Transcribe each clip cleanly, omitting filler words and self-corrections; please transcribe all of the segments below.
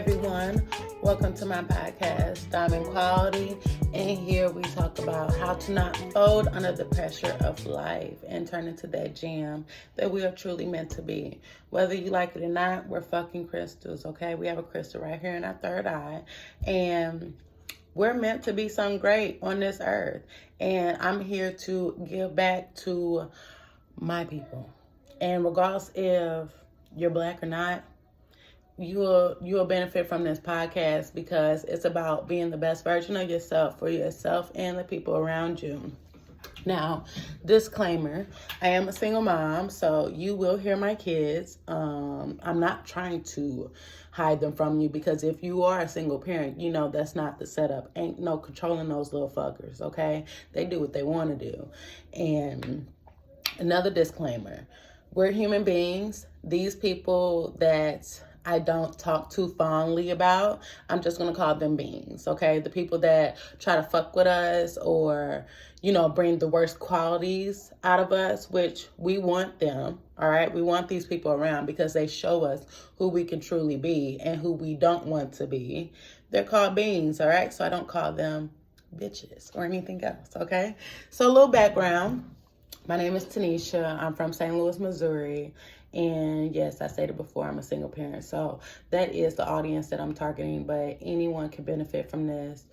everyone. Welcome to my podcast, Diamond Quality. And here we talk about how to not fold under the pressure of life and turn into that gem that we are truly meant to be. Whether you like it or not, we're fucking crystals, okay? We have a crystal right here in our third eye. And we're meant to be something great on this earth. And I'm here to give back to my people. And regardless if you're black or not, you'll benefit from this podcast because it's about being the best version of yourself for yourself and the people around you. Now, disclaimer, I am a single mom, so you will hear my kids. I'm not trying to hide them from you because if you are a single parent, you know that's not the setup. Ain't no controlling those little fuckers, okay? They do what they want to do. And another disclaimer, we're human beings. These people that I don't talk too fondly about, I'm just going to call them beings, okay? The people that try to fuck with us or, bring the worst qualities out of us, which we want them, all right? We want these people around because they show us who we can truly be and who we don't want to be. They're called beings, all right? So I don't call them bitches or anything else, okay? So a little background. My name is Tanisha. I'm from St. Louis, Missouri. And yes, I said it before, I'm a single parent. So that is the audience that I'm targeting. But anyone can benefit from this,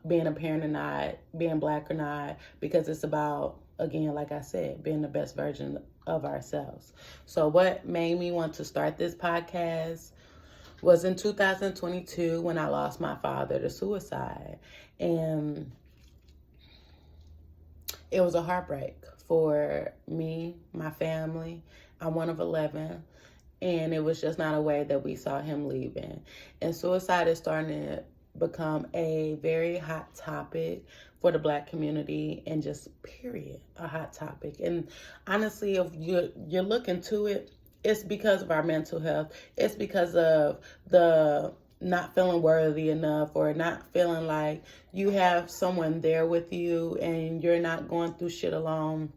being a parent or not, being black or not, because it's about, again, like I said, being the best version of ourselves. So what made me want to start this podcast was in 2022 when I lost my father to suicide. And it was a heartbreak for me, my family. I'm one of 11, and it was just not a way that we saw him leaving. And suicide is starting to become a very hot topic for the black community and just period, a hot topic. And honestly, if you're looking to it, it's because of our mental health. It's because of the not feeling worthy enough or not feeling like you have someone there with you and you're not going through shit alone.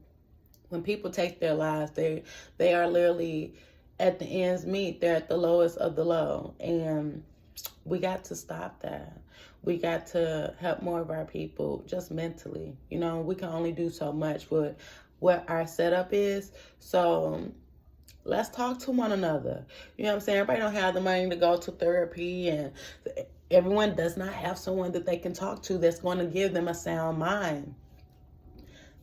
When people take their lives, they are literally at the ends meet. They're at the lowest of the low. And we got to stop that. We got to help more of our people just mentally. We can only do so much with what our setup is. So let's talk to one another. You know what I'm saying? Everybody don't have the money to go to therapy, and everyone does not have someone that they can talk to that's going to give them a sound mind.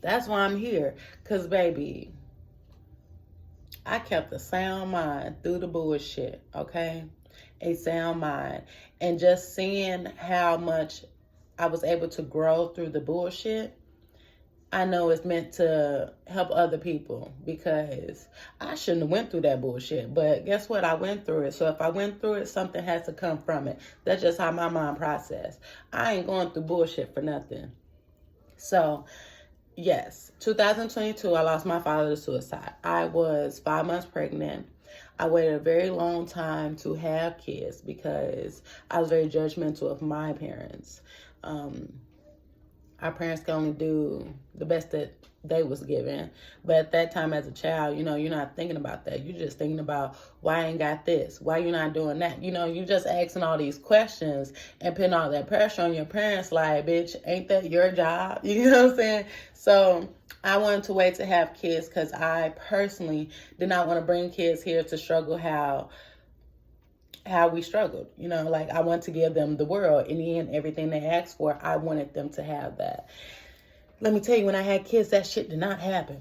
That's why I'm here. Because, baby, I kept a sound mind through the bullshit, okay? A sound mind. And just seeing how much I was able to grow through the bullshit, I know it's meant to help other people because I shouldn't have went through that bullshit. But guess what? I went through it. So if I went through it, something has to come from it. That's just how my mind processed. I ain't going through bullshit for nothing. So yes, 2022, I lost my father to suicide. I was 5 months pregnant. I waited a very long time to have kids because I was very judgmental of my parents. Our parents can only do the best that they was given. But at that time as a child, you're not thinking about that. You're just thinking about why I ain't got this? Why you not doing that? You're just asking all these questions and putting all that pressure on your parents like, bitch, ain't that your job? You know what I'm saying? So I wanted to wait to have kids because I personally did not want to bring kids here to struggle how we struggled. I want to give them the world. In the end, everything they asked for, I wanted them to have that. Let me tell you, when I had kids, that shit did not happen.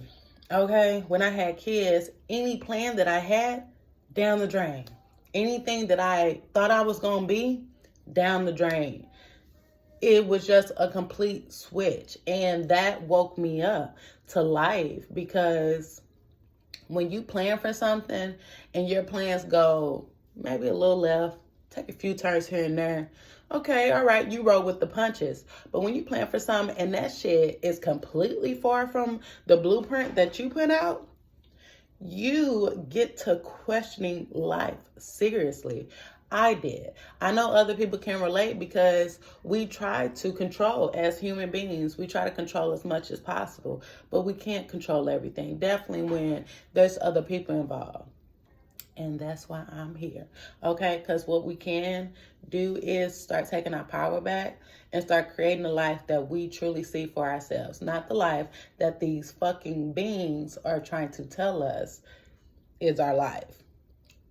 Okay? When I had kids, any plan that I had, down the drain. Anything that I thought I was going to be, down the drain. It was just a complete switch. And that woke me up to life because when you plan for something and your plans go maybe a little left, take a few turns here and there. Okay, all right, you roll with the punches. But when you plan for something and that shit is completely far from the blueprint that you put out, you get to questioning life seriously. I did. I know other people can relate because we try to control as human beings. We try to control as much as possible, but we can't control everything. Definitely when there's other people involved. And that's why I'm here. Okay? Because what we can do is start taking our power back and start creating a life that we truly see for ourselves. Not the life that these fucking beings are trying to tell us is our life.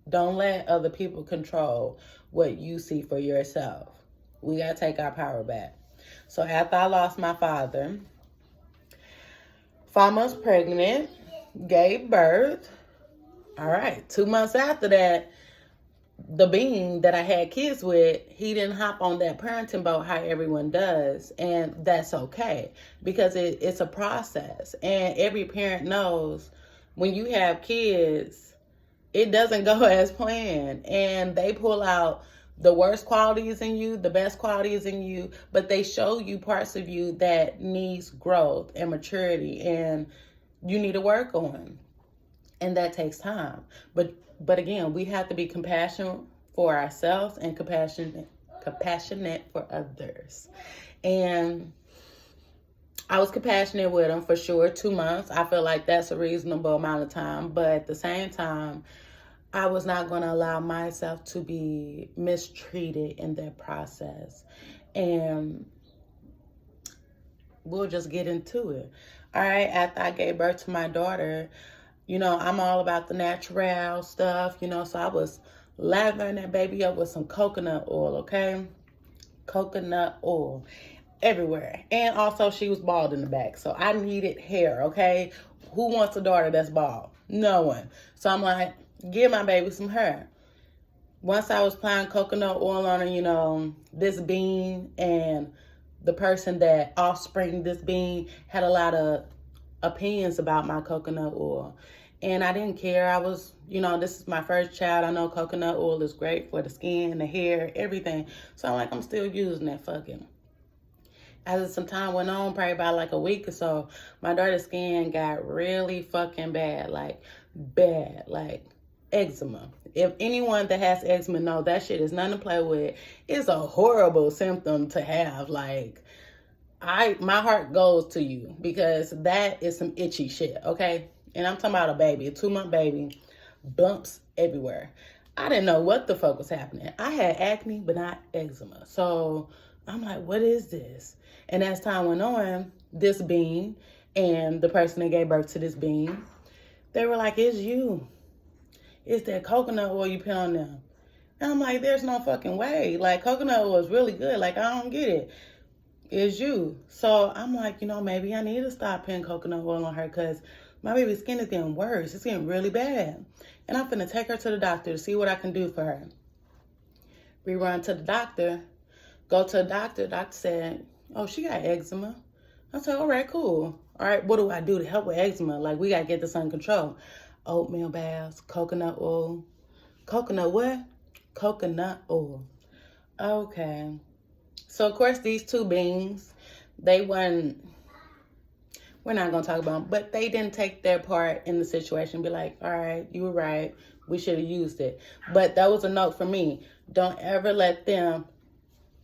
Don't let other people control what you see for yourself. We got to take our power back. So after I lost my father, 5 months pregnant, gave birth. All right, 2 months after that, the being that I had kids with, he didn't hop on that parenting boat how everyone does. And that's okay, because it's a process. And every parent knows when you have kids, it doesn't go as planned. And they pull out the worst qualities in you, the best qualities in you, but they show you parts of you that needs growth and maturity and you need to work on. And that takes time. But again, we have to be compassionate for ourselves and compassionate for others. And I was compassionate with him for sure, 2 months. I feel like that's a reasonable amount of time. But at the same time, I was not going to allow myself to be mistreated in that process. And we'll just get into it. All right, after I gave birth to my daughter, you know, I'm all about the natural stuff, you know, so I was lathering that baby up with some coconut oil, okay? Coconut oil everywhere. And also she was bald in the back, so I needed hair, okay? Who wants a daughter that's bald? No one. So I'm like, give my baby some hair. Once I was applying coconut oil on her, you know, this bean and the person that offspring this bean had a lot of opinions about my coconut oil. And I didn't care. I was, you know, this is my first child. I know coconut oil is great for the skin, the hair, everything. So I'm like, I'm still using that fucking. As some time went on, probably about like a week or so, my daughter's skin got really fucking bad, like eczema. If anyone that has eczema know that shit is nothing to play with. It's a horrible symptom to have. Like, my heart goes to you because that is some itchy shit, okay? And I'm talking about a baby, a 2-month baby, bumps everywhere. I didn't know what the fuck was happening. I had acne, but not eczema. So I'm like, what is this? And as time went on, this bean and the person that gave birth to this bean, they were like, it's you. It's that coconut oil you put on them. And I'm like, there's no fucking way. Like, coconut oil is really good. Like, I don't get it. It's you. So I'm like, you know, maybe I need to stop putting coconut oil on her because my baby's skin is getting worse. It's getting really bad. And I'm finna take her to the doctor to see what I can do for her. We run to the doctor. Go to the doctor. Doctor said, oh, she got eczema. I said, all right, cool. All right, what do I do to help with eczema? Like, we got to get this under control. Oatmeal baths, coconut oil. Coconut what? Coconut oil. Okay. So, of course, these two beings, they weren't, we're not going to talk about them, but they didn't take their part in the situation. Be like, all right, you were right. We should have used it. But that was a note for me. Don't ever let them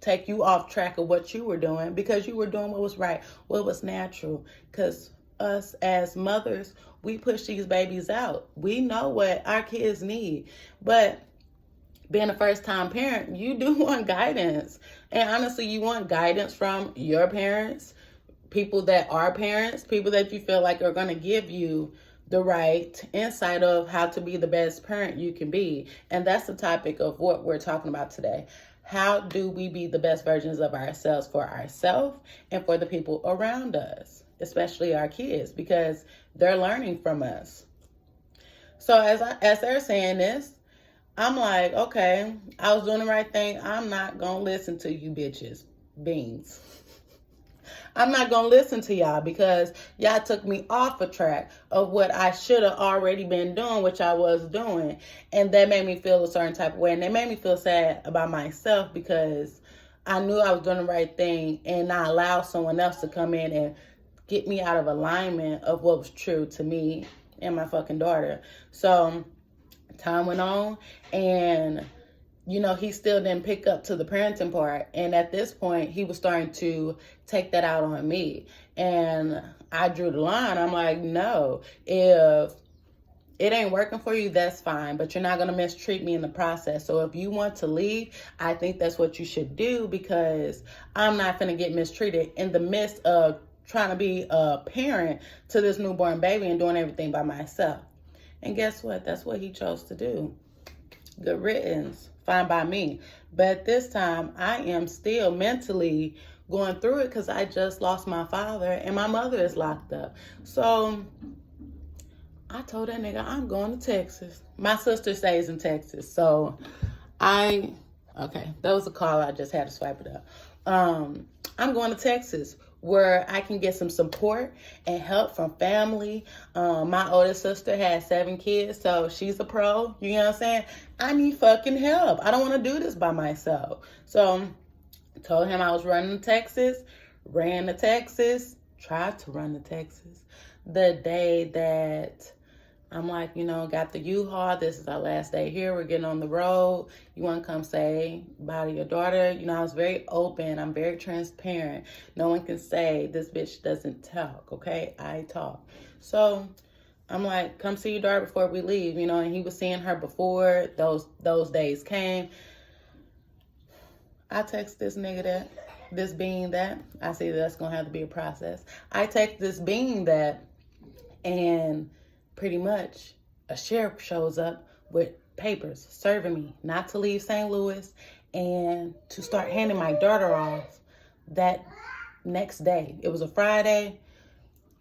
take you off track of what you were doing because you were doing what was right, what was natural. Because us as mothers, we push these babies out. We know what our kids need. But being a first-time parent, you do want guidance. And honestly, you want guidance from your parents, people that are parents, people that you feel like are going to give you the right insight of how to be the best parent you can be. And that's the topic of what we're talking about today. How do we be the best versions of ourselves for ourselves and for the people around us, especially our kids, because they're learning from us. So as they're saying this, I'm like, okay, I was doing the right thing. I'm not going to listen to you bitches, beans. I'm not going to listen to y'all because y'all took me off a track of what I should have already been doing, which I was doing. And that made me feel a certain type of way. And it made me feel sad about myself because I knew I was doing the right thing and not allow someone else to come in and get me out of alignment of what was true to me and my fucking daughter. So time went on and you know, he still didn't pick up to the parenting part. And at this point, he was starting to take that out on me. And I drew the line. I'm like, no, if it ain't working for you, that's fine, but you're not going to mistreat me in the process. So if you want to leave, I think that's what you should do, because I'm not going to get mistreated in the midst of trying to be a parent to this newborn baby and doing everything by myself. And guess what? That's what he chose to do. Good riddance. Fine by me. But this time, I am still mentally going through it because I just lost my father and my mother is locked up. So I told that nigga, I'm going to Texas. My sister stays in Texas. So okay, that was a call. I just had to swipe it up. I'm going to Texas where I can get some support and help from family. My oldest sister has 7 kids, so she's a pro. You know what I'm saying? I need fucking help. I don't want to do this by myself. So I told him I was running to Texas, ran to Texas, tried to run to Texas. The day that I'm like, got the U-Haul. This is our last day here. We're getting on the road. You want to come say bye to your daughter? I was very open. I'm very transparent. No one can say this bitch doesn't talk, okay? I talk. So I'm like, come see your daughter before we leave, and he was seeing her before those days came. I text this nigga this being that. I see that's going to have to be a process. I text this being that, and pretty much a sheriff shows up with papers serving me not to leave St. Louis and to start handing my daughter off that next day. It was a Friday.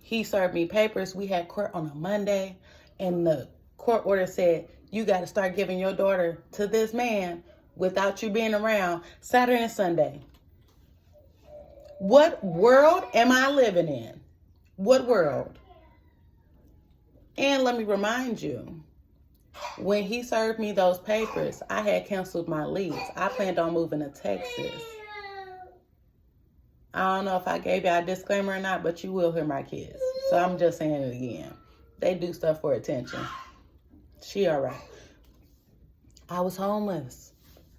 He served me papers. We had court on a Monday, and the court order said, you got to start giving your daughter to this man without you being around Saturday and Sunday. What world am I living in? What world? And let me remind you, when he served me those papers, I had canceled my lease. I planned on moving to Texas. I don't know if I gave y'all a disclaimer or not, but you will hear my kids. So I'm just saying it again. They do stuff for attention. She all right. I was homeless.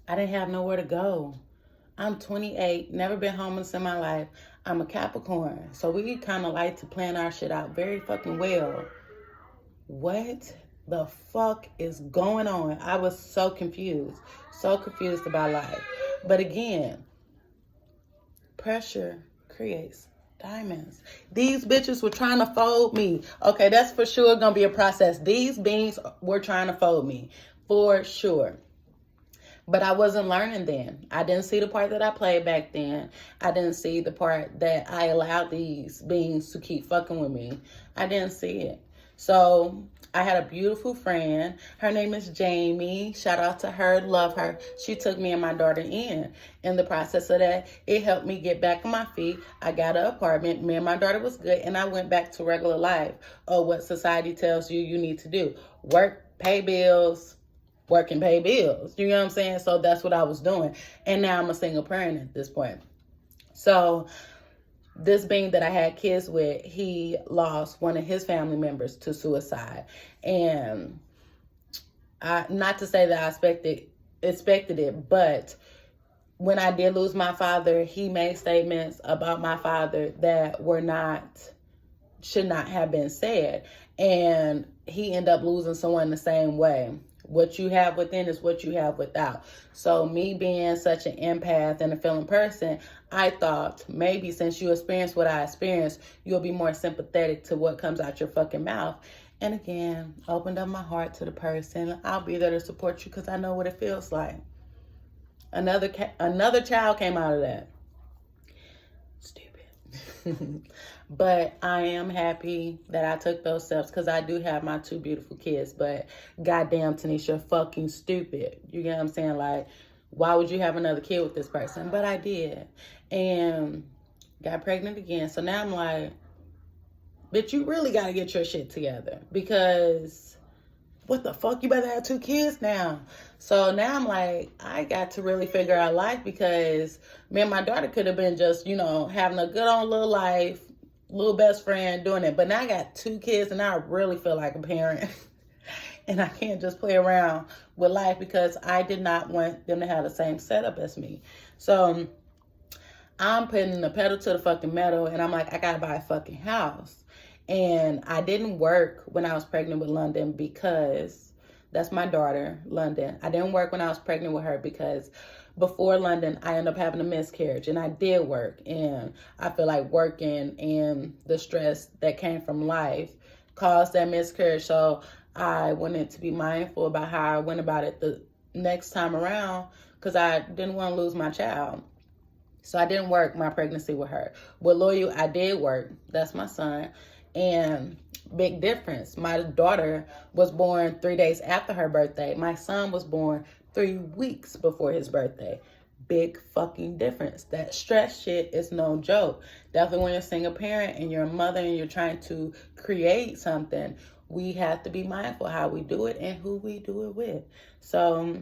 I didn't have nowhere to go. I'm 28, never been homeless in my life. I'm a Capricorn. So we kind of like to plan our shit out very fucking well. What the fuck is going on? I was so confused about life. But again, pressure creates diamonds. These bitches were trying to fold me. Okay, that's for sure gonna be a process. These beings were trying to fold me, for sure. But I wasn't learning then. I didn't see the part that I played back then. I didn't see the part that I allowed these beings to keep fucking with me. I didn't see it. So I had a beautiful friend. Her name is Jamie. Shout out to her. Love her. She took me and my daughter in. In the process of that, it helped me get back on my feet. I got an apartment. Me and my daughter was good. And I went back to regular life. Oh, what society tells you need to do. Work, pay bills, work and pay bills. You know what I'm saying? So that's what I was doing. And now I'm a single parent at this point. So this being that I had kids with, he lost one of his family members to suicide. And not to say that I expected it, but when I did lose my father, he made statements about my father that should not have been said. And he ended up losing someone the same way. What you have within is what you have without. So me being such an empath and a feeling person, I thought maybe since you experienced what I experienced, you'll be more sympathetic to what comes out your fucking mouth. And again, opened up my heart to the person. I'll be there to support you because I know what it feels like. Another child came out of that. Stupid. But I am happy that I took those steps because I do have my 2 beautiful kids. But goddamn, Tanisha, you're fucking stupid. You get what I'm saying? Like, why would you have another kid with this person? But I did. And got pregnant again. So now I'm like, bitch, you really got to get your shit together. Because what the fuck? You better have 2 kids now. So now I'm like, I got to really figure out life because me and my daughter could have been just, having a good old little life. Little best friend doing it. But now I got 2 kids and I really feel like a parent. And I can't just play around with life because I did not want them to have the same setup as me. So I'm putting the pedal to the fucking metal and I'm like, I gotta buy a fucking house. And I didn't work when I was pregnant with London because that's my daughter, London. I didn't work when I was pregnant with her because before London, I ended up having a miscarriage, and I did work. And I feel like working and the stress that came from life caused that miscarriage. So I wanted to be mindful about how I went about it the next time around because I didn't want to lose my child. So I didn't work my pregnancy with her. With Loyal, I did work. That's my son. And big difference. My daughter was born 3 days after her birthday. My son was born 3 weeks before his birthday. Big fucking difference. That stress shit is no joke. Definitely when you're a single parent and you're a mother and you're trying to create something, we have to be mindful how we do it and who we do it with. So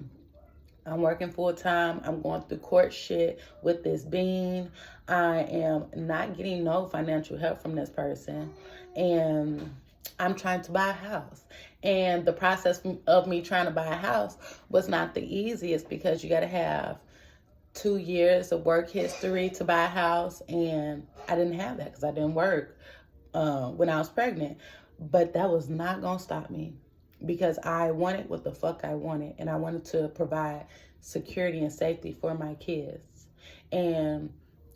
I'm working full time. I'm going through court shit with this bean. I am not getting no financial help from this person. And I'm trying to buy a house. And the process of me trying to buy a house was not the easiest because you got to have 2 years of work history to buy a house. And I didn't have that because I didn't work when I was pregnant. But that was not going to stop me because I wanted what the fuck I wanted. And I wanted to provide security and safety for my kids. And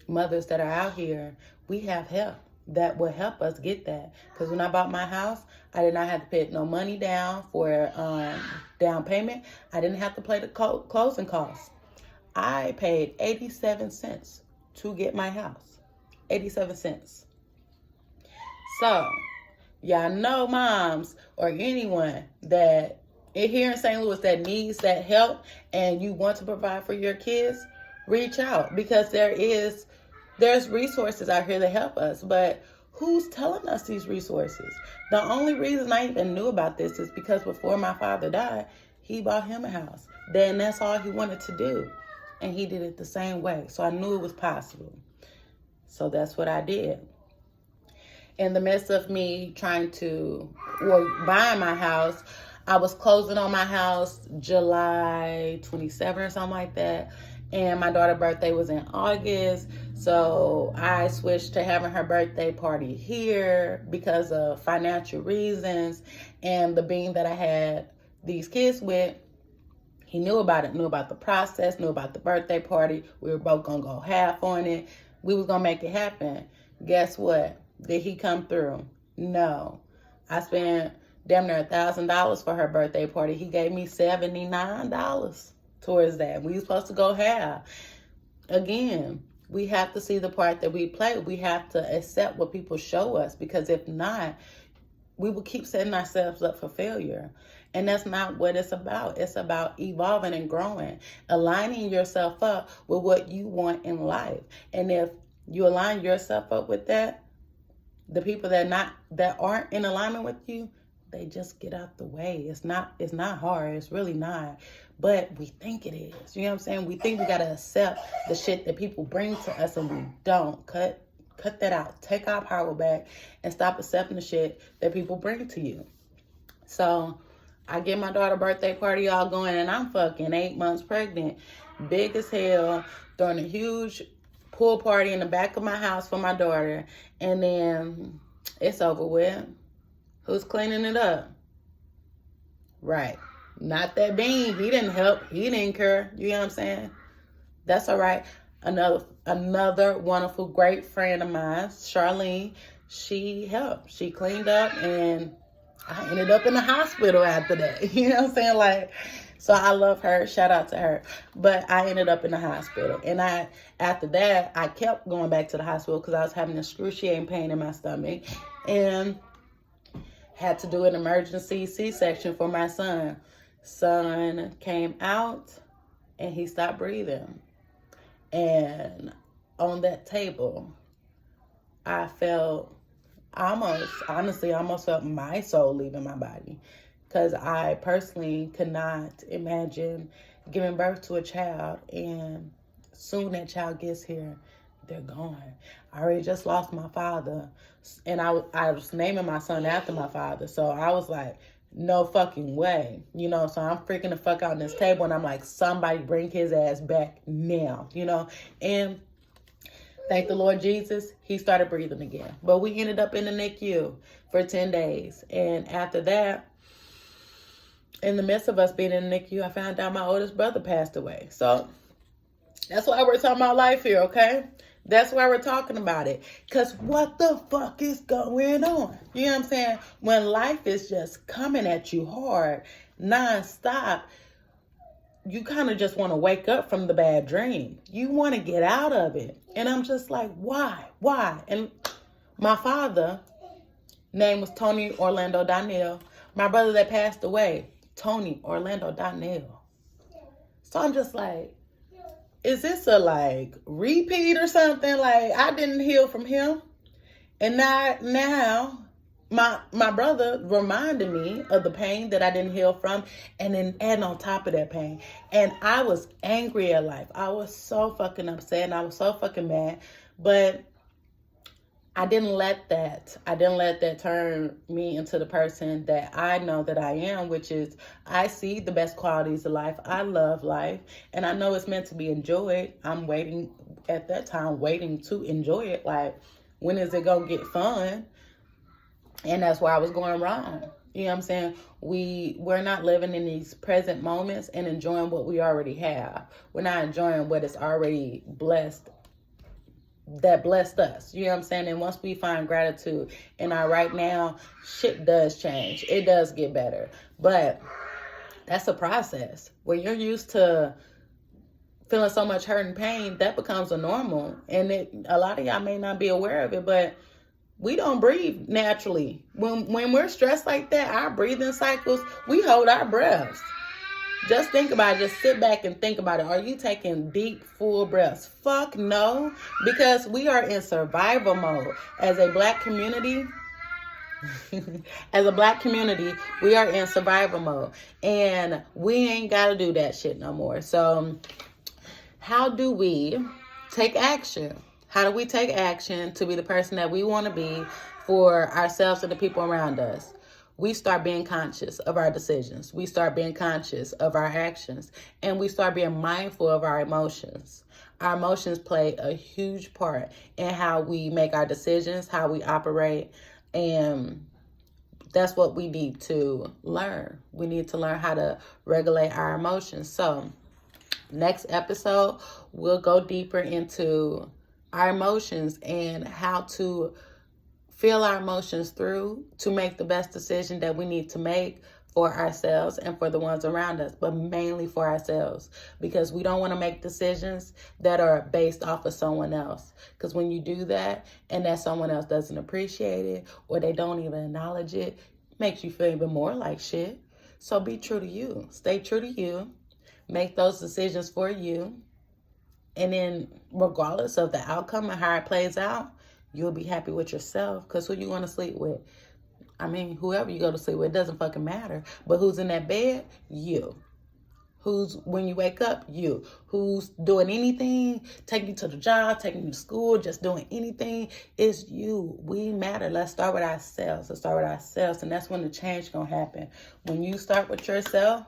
mothers that are out here, we have help that will help us get that. Because when I bought my house, I did not have to put no money down for down payment. I didn't have to pay the closing costs. I paid 87 cents to get my house. 87 cents. So, y'all know moms or anyone that here in St. Louis that needs that help and you want to provide for your kids, reach out because there's resources out here to help us. But who's telling us these resources? The only reason I even knew about this is because before my father died, he bought him a house. Then that's all he wanted to do. And he did it the same way. So I knew it was possible. So that's what I did. In the midst of me buying my house, I was closing on my house July 27 or something like that. And my daughter's birthday was in August. So I switched to having her birthday party here because of financial reasons. And the being that I had these kids with, he knew about it, knew about the process, knew about the birthday party. We were both going to go half on it. We was going to make it happen. Guess what? Did he come through? No. I spent damn near $1,000 for her birthday party. He gave me $79 towards that. We were supposed to go half. Again, we have to see the part that we play. We have to accept what people show us because if not, we will keep setting ourselves up for failure. And that's not what it's about. It's about evolving and growing, aligning yourself up with what you want in life. And if you align yourself up with that, the people that aren't in alignment with you, they just get out the way. It's not hard. It's really not. But we think it is. You know what I'm saying? We think we got to accept the shit that people bring to us and we don't. Cut that out. Take our power back and stop accepting the shit that people bring to you. So I get my daughter's birthday party all going and I'm fucking 8 months pregnant. Big as hell. Throwing a huge pool party in the back of my house for my daughter. And then it's over with. Who's cleaning it up? Right. Not that bean. He didn't help. He didn't care. You know what I'm saying? That's all right. Another wonderful, great friend of mine, Charlene, she helped. She cleaned up and I ended up in the hospital after that. You know what I'm saying? Like, so I love her. Shout out to her. But I ended up in the hospital. And after that, I kept going back to the hospital because I was having excruciating pain in my stomach. And had to do an emergency C-section for my son. Son came out and he stopped breathing. And on that table, I felt almost felt my soul leaving my body. Because I personally could not imagine giving birth to a child and soon that child gets here, they're gone. I already just lost my father and I was naming my son after my father. So I was like, no fucking way, you know? So I'm freaking the fuck out on this table and I'm like, somebody bring his ass back now, you know? And Thank the Lord Jesus, he started breathing again. But we ended up in the NICU for 10 days. And after that, in the midst of us being in the NICU, I found out my oldest brother passed away. So that's why we're talking about life here, okay? That's why we're talking about it. Because what the fuck is going on? You know what I'm saying? When life is just coming at you hard, nonstop, you kind of just want to wake up from the bad dream. You want to get out of it. And I'm just like, why? Why? And my father, name was Tony Orlando Donnell. My brother that passed away, Tony Orlando Donnell. So I'm just like, is this a repeat or something? I didn't heal from him. And now my brother reminded me of the pain that I didn't heal from, and then adding on top of that pain. And I was angry at life. I was so fucking upset and I was so fucking mad. But I didn't let that turn me into the person that I know that I am, which is I see the best qualities of life. I love life, and I know it's meant to be enjoyed. I'm waiting to enjoy it. When is it gonna get fun? And that's where I was going wrong. You know what I'm saying? We're not living in these present moments and enjoying what we already have. We're not enjoying what is already blessed, that blessed us. You know what I'm saying? And once we find gratitude in our right now, shit does change. It does get better. But that's a process. When you're used to feeling so much hurt and pain, that becomes a normal. And a lot of y'all may not be aware of it, but we don't breathe naturally. When we're stressed like that, our breathing cycles, we hold our breaths. Just think about it. Just sit back and think about it. Are you taking deep, full breaths? Fuck no. Because we are in survival mode. As a black community, we are in survival mode. And we ain't got to do that shit no more. So how do we take action? How do we take action to be the person that we want to be for ourselves and the people around us? We start being conscious of our decisions. We start being conscious of our actions. And we start being mindful of our emotions. Our emotions play a huge part in how we make our decisions, how we operate. And that's what we need to learn. We need to learn how to regulate our emotions. So next episode, we'll go deeper into our emotions and how to feel our emotions through to make the best decision that we need to make for ourselves and for the ones around us, but mainly for ourselves, because we don't want to make decisions that are based off of someone else. Because when you do that and that someone else doesn't appreciate it or they don't even acknowledge it, it makes you feel even more like shit. So be true to you. Stay true to you. Make those decisions for you. And then regardless of the outcome and how it plays out, you'll be happy with yourself. Because who you want to sleep with? I mean, whoever you go to sleep with, it doesn't fucking matter. But who's in that bed? You. Who's, when you wake up? You. Who's doing anything, taking you to the job, taking you to school, just doing anything, it's you. We matter. Let's start with ourselves. And that's when the change going to happen. When you start with yourself,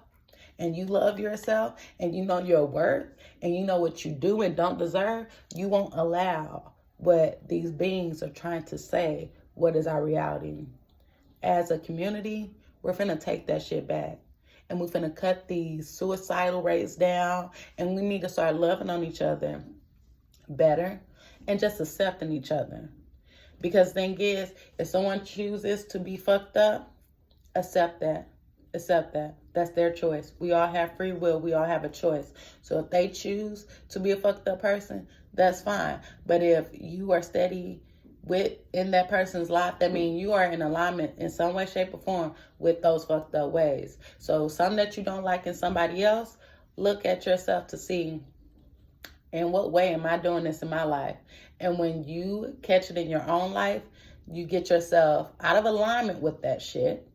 and you love yourself, and you know your worth, and you know what you do and don't deserve, you won't allow what these beings are trying to say, what is our reality. As a community, we're finna take that shit back. And we're finna cut these suicidal rates down, and we need to start loving on each other better and just accepting each other. Because the thing is, if someone chooses to be fucked up, accept that. That's their choice. We all have free will. We all have a choice. So if they choose to be a fucked up person, that's fine. But if you are steady in that person's life, that means you are in alignment in some way, shape, or form with those fucked up ways. So something that you don't like in somebody else, look at yourself to see, in what way am I doing this in my life? And when you catch it in your own life, you get yourself out of alignment with that shit.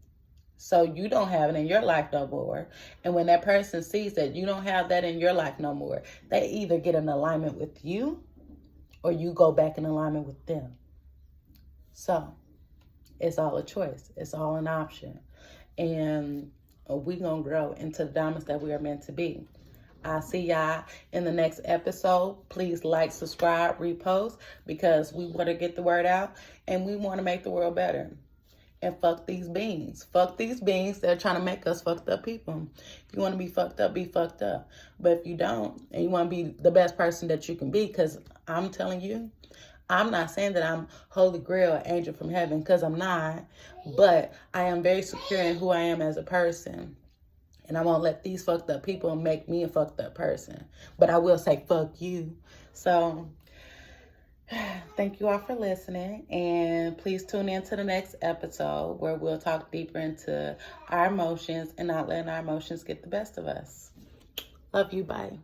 So you don't have it in your life no more. And when that person sees that you don't have that in your life no more, they either get in alignment with you or you go back in alignment with them. So it's all a choice. It's all an option. And we're going to grow into the diamonds that we are meant to be. I'll see y'all in the next episode. Please like, subscribe, repost, because we want to get the word out and we want to make the world better. And fuck these beings. Fuck these beings. They're trying to make us fucked up people. If you want to be fucked up, be fucked up. But if you don't, and you want to be the best person that you can be, because I'm telling you, I'm not saying that I'm holy grail, angel from heaven, because I'm not. But I am very secure in who I am as a person. And I won't let these fucked up people make me a fucked up person. But I will say, fuck you. So thank you all for listening, and please tune in to the next episode where we'll talk deeper into our emotions and not letting our emotions get the best of us. Love you. Bye.